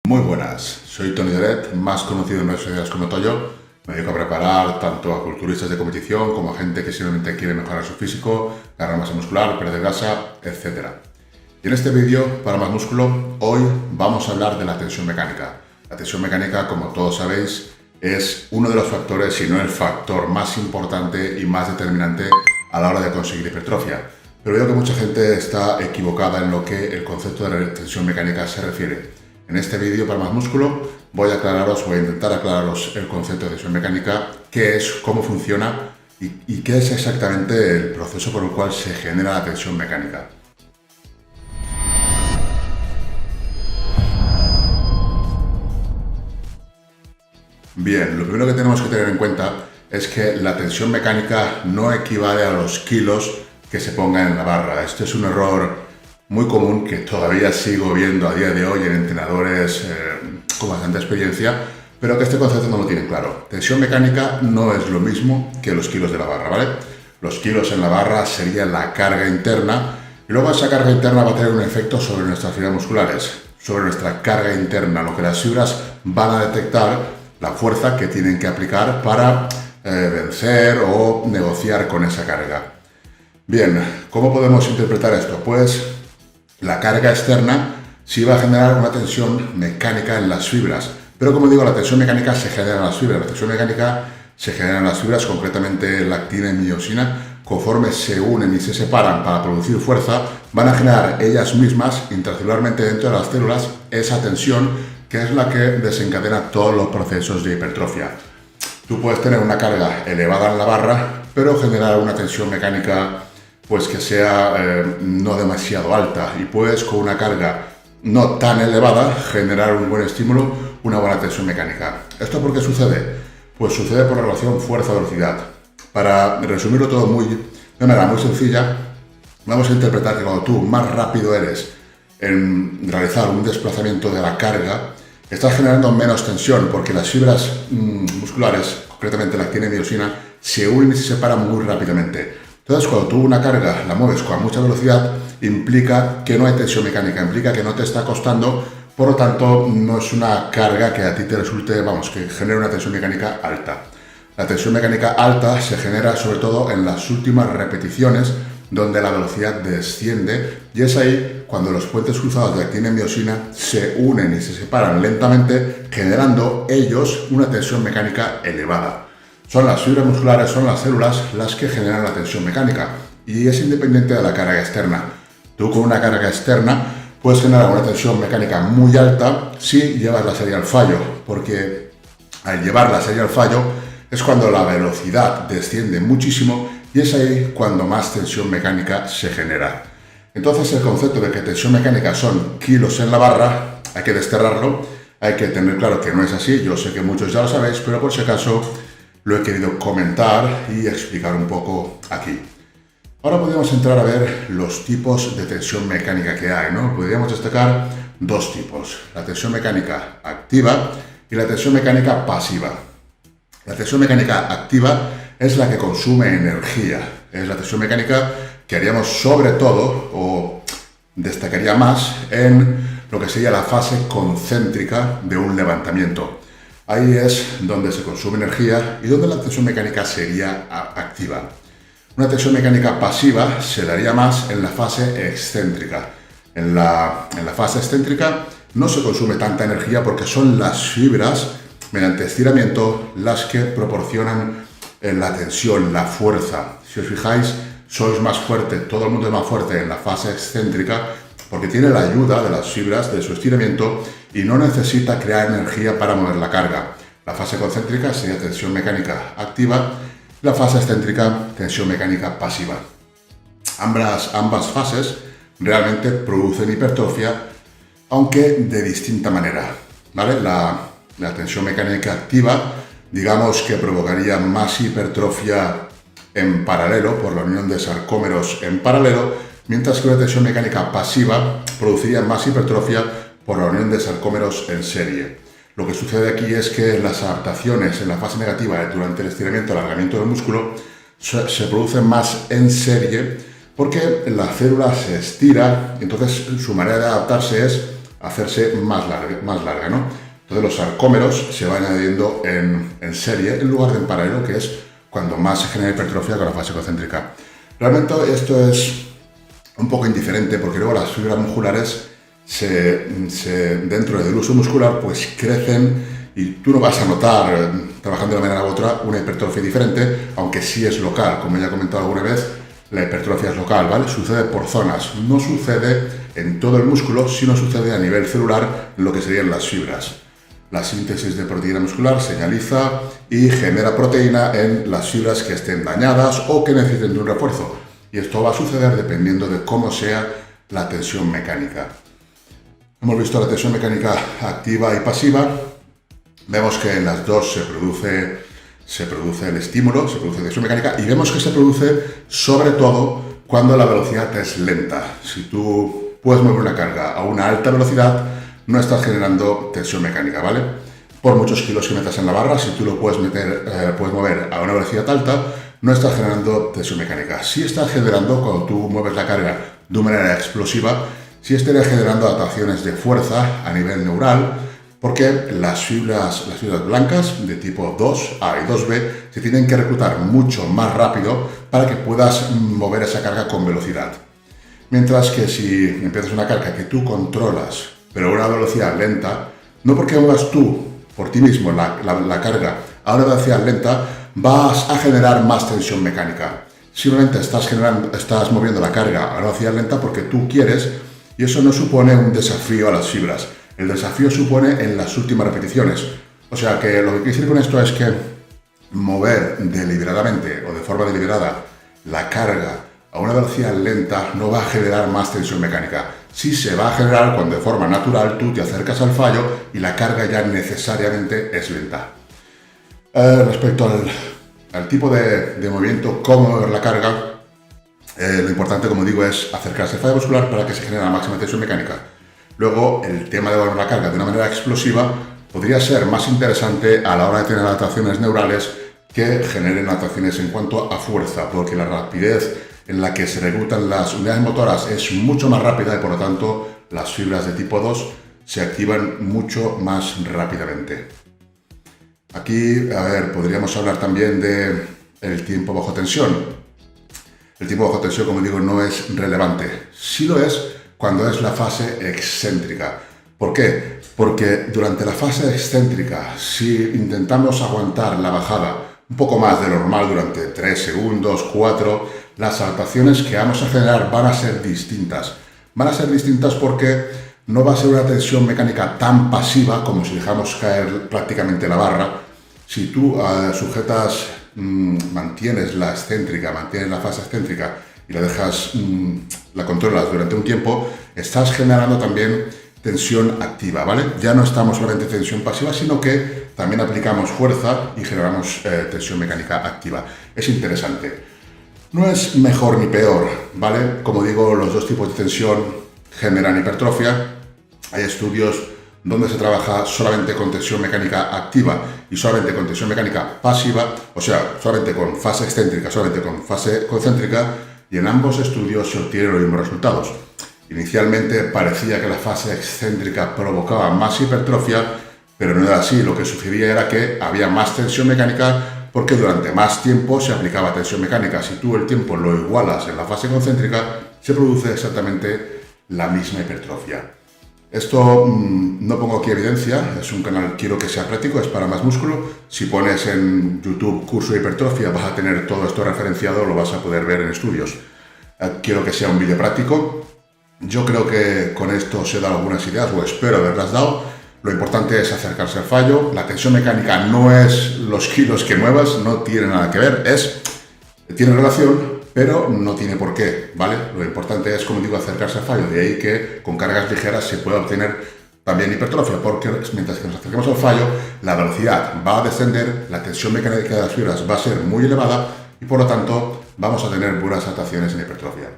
Muy buenas, soy Toni Doret, más conocido en redes sociales como Toyo. Me dedico a preparar tanto a culturistas de competición como a gente que simplemente quiere mejorar su físico, ganar masa muscular, perder grasa, etc. Y en este vídeo, para más músculo, hoy vamos a hablar de la tensión mecánica. La tensión mecánica, como todos sabéis, es uno de los factores, si no el factor más importante y más determinante a la hora de conseguir hipertrofia. Pero veo que mucha gente está equivocada en lo que el concepto de la tensión mecánica se refiere. En este vídeo para más músculo voy a intentar aclararos el concepto de tensión mecánica, qué es, cómo funciona y qué es exactamente el proceso por el cual se genera la tensión mecánica. Bien, lo primero que tenemos que tener en cuenta es que la tensión mecánica no equivale a los kilos que se pongan en la barra. Este es un error muy común que todavía sigo viendo a día de hoy en entrenadores con bastante experiencia, pero que este concepto no lo tienen claro. Tensión mecánica no es lo mismo que los kilos de la barra, ¿vale? Los kilos en la barra sería la carga interna y luego esa carga interna va a tener un efecto sobre nuestras fibras musculares, sobre nuestra carga interna, lo que las fibras van a detectar, la fuerza que tienen que aplicar para vencer o negociar con esa carga. Bien, ¿cómo podemos interpretar esto? Pues la carga externa sí va a generar una tensión mecánica en las fibras, pero como digo, la tensión mecánica se genera en las fibras. La tensión mecánica se genera en las fibras, concretamente lactina y miosina. Conforme se unen y se separan para producir fuerza, van a generar ellas mismas, intracelularmente dentro de las células, esa tensión que es la que desencadena todos los procesos de hipertrofia. Tú puedes tener una carga elevada en la barra, pero generar una tensión mecánica pues que sea no demasiado alta, y puedes con una carga no tan elevada generar un buen estímulo, una buena tensión mecánica. ¿Esto por qué sucede? Pues sucede por la relación fuerza-velocidad. Para resumirlo todo de manera muy sencilla, vamos a interpretar que cuando tú más rápido eres en realizar un desplazamiento de la carga, estás generando menos tensión porque las fibras musculares, concretamente lactina y miosina, se unen y se separan muy rápidamente. Entonces, cuando tú una carga la mueves con mucha velocidad, implica que no hay tensión mecánica, implica que no te está costando, por lo tanto, no es una carga que a ti te resulte, que genere una tensión mecánica alta. La tensión mecánica alta se genera sobre todo en las últimas repeticiones, donde la velocidad desciende, y es ahí cuando los puentes cruzados de lactina y miosina se unen y se separan lentamente, generando ellos una tensión mecánica elevada. Son las fibras musculares, son las células las que generan la tensión mecánica, y es independiente de la carga externa. Tú con una carga externa puedes generar una tensión mecánica muy alta si llevas la serie al fallo, porque al llevar la serie al fallo es cuando la velocidad desciende muchísimo y es ahí cuando más tensión mecánica se genera. Entonces el concepto de que tensión mecánica son kilos en la barra hay que desterrarlo, hay que tener claro que no es así. Yo sé que muchos ya lo sabéis, pero por si acaso lo he querido comentar y explicar un poco aquí. Ahora podríamos entrar a ver los tipos de tensión mecánica que hay, ¿no? Podríamos destacar dos tipos: la tensión mecánica activa y la tensión mecánica pasiva. La tensión mecánica activa es la que consume energía, es la tensión mecánica que haríamos sobre todo, o destacaría más, en lo que sería la fase concéntrica de un levantamiento. Ahí es donde se consume energía y donde la tensión mecánica sería activa. Una tensión mecánica pasiva se daría más en la fase excéntrica. En la fase excéntrica no se consume tanta energía porque son las fibras, mediante estiramiento, las que proporcionan la tensión, la fuerza. Si os fijáis, sois más fuerte, todo el mundo es más fuerte en la fase excéntrica porque tiene la ayuda de las fibras, de su estiramiento, y no necesita crear energía para mover la carga. La fase concéntrica sería tensión mecánica activa, la fase excéntrica, tensión mecánica pasiva. Ambas fases realmente producen hipertrofia, aunque de distinta manera, ¿vale? La tensión mecánica activa, digamos que provocaría más hipertrofia en paralelo, por la unión de sarcómeros en paralelo, mientras que la tensión mecánica pasiva produciría más hipertrofia por la unión de sarcómeros en serie. Lo que sucede aquí es que las adaptaciones en la fase negativa durante el estiramiento y alargamiento del músculo se producen más en serie porque la célula se estira, y entonces su manera de adaptarse es hacerse más larga, ¿no? Entonces los sarcómeros se van añadiendo en serie en lugar de en paralelo, que es cuando más se genera hipertrofia con la fase concéntrica. Realmente esto es un poco indiferente porque luego las fibras musculares dentro del uso muscular pues crecen y tú no vas a notar trabajando de una manera u otra una hipertrofia diferente, aunque sí es local, como ya he comentado alguna vez. La hipertrofia es local, ¿vale? Sucede por zonas, no sucede en todo el músculo, sino sucede a nivel celular en lo que serían las fibras. La síntesis de proteína muscular señaliza y genera proteína en las fibras que estén dañadas o que necesiten de un refuerzo. Y esto va a suceder dependiendo de cómo sea la tensión mecánica. Hemos visto la tensión mecánica activa y pasiva. Vemos que en las dos se produce el estímulo, se produce tensión mecánica y vemos que se produce sobre todo cuando la velocidad es lenta. Si tú puedes mover una carga a una alta velocidad, no estás generando tensión mecánica, ¿vale? Por muchos kilos que metas en la barra, si tú lo puedes mover a una velocidad alta, no estás generando tensión mecánica. Sí estás generando, cuando tú mueves la carga de una manera explosiva, sí estarías generando adaptaciones de fuerza a nivel neural, porque las fibras blancas de tipo 2A y 2B se tienen que reclutar mucho más rápido para que puedas mover esa carga con velocidad. Mientras que si empiezas una carga que tú controlas, pero a una velocidad lenta, no porque muevas tú por ti mismo la carga a una velocidad lenta, vas a generar más tensión mecánica. Simplemente estás moviendo la carga a una velocidad lenta porque tú quieres, y eso no supone un desafío a las fibras. El desafío supone en las últimas repeticiones. O sea que lo que quiero decir con esto es que mover deliberadamente o de forma deliberada la carga a una velocidad lenta no va a generar más tensión mecánica. Sí se va a generar cuando de forma natural tú te acercas al fallo y la carga ya necesariamente es lenta. Respecto al tipo de movimiento, cómo mover la carga, lo importante, como digo, es acercarse al fallo muscular para que se genere la máxima tensión mecánica. Luego, el tema de mover la carga de una manera explosiva podría ser más interesante a la hora de tener adaptaciones neurales que generen adaptaciones en cuanto a fuerza, porque la rapidez en la que se reclutan las unidades motoras es mucho más rápida y por lo tanto las fibras de tipo 2 se activan mucho más rápidamente. Aquí, podríamos hablar también del tiempo bajo tensión. El tiempo bajo tensión, como digo, no es relevante. Sí lo es cuando es la fase excéntrica. ¿Por qué? Porque durante la fase excéntrica, si intentamos aguantar la bajada un poco más de lo normal durante 3 segundos, 4, las adaptaciones que vamos a generar van a ser distintas. Van a ser distintas porque no va a ser una tensión mecánica tan pasiva como si dejamos caer prácticamente la barra. Si tú mantienes la excéntrica, mantienes la fase excéntrica y la controlas durante un tiempo, estás generando también tensión activa, ¿vale? Ya no estamos solamente en tensión pasiva, sino que también aplicamos fuerza y generamos tensión mecánica activa. Es interesante. No es mejor ni peor, ¿vale? Como digo, los dos tipos de tensión generan hipertrofia. Hay estudios donde se trabaja solamente con tensión mecánica activa y solamente con tensión mecánica pasiva, o sea, solamente con fase excéntrica, solamente con fase concéntrica, y en ambos estudios se obtienen los mismos resultados. Inicialmente parecía que la fase excéntrica provocaba más hipertrofia, pero no era así. Lo que sucedía era que había más tensión mecánica porque durante más tiempo se aplicaba tensión mecánica. Si tú el tiempo lo igualas en la fase concéntrica, se produce exactamente la misma hipertrofia. Esto no pongo aquí evidencia, es un canal, quiero que sea práctico, es para más músculo. Si pones en YouTube curso de hipertrofia vas a tener todo esto referenciado, lo vas a poder ver en estudios. Quiero que sea un vídeo práctico. Yo creo que con esto os he dado algunas ideas, o espero haberlas dado. Lo importante es acercarse al fallo. La tensión mecánica no es los kilos que muevas, no tiene nada que ver, tiene relación, pero no tiene por qué, ¿vale? Lo importante es, como digo, acercarse al fallo. De ahí que con cargas ligeras se pueda obtener también hipertrofia, porque mientras que nos acerquemos al fallo, la velocidad va a descender, la tensión mecánica de las fibras va a ser muy elevada y por lo tanto vamos a tener buenas adaptaciones en hipertrofia.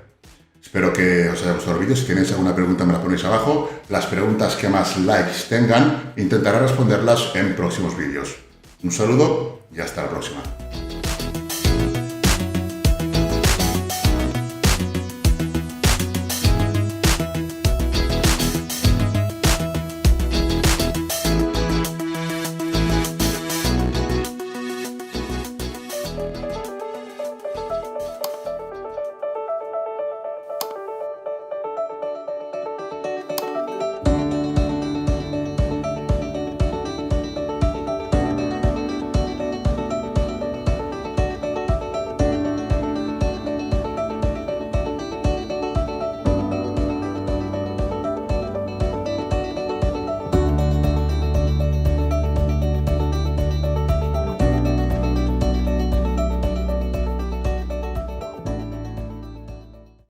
Espero que os haya gustado el vídeo. Si tenéis alguna pregunta me la ponéis abajo. Las preguntas que más likes tengan, intentaré responderlas en próximos vídeos. Un saludo y hasta la próxima.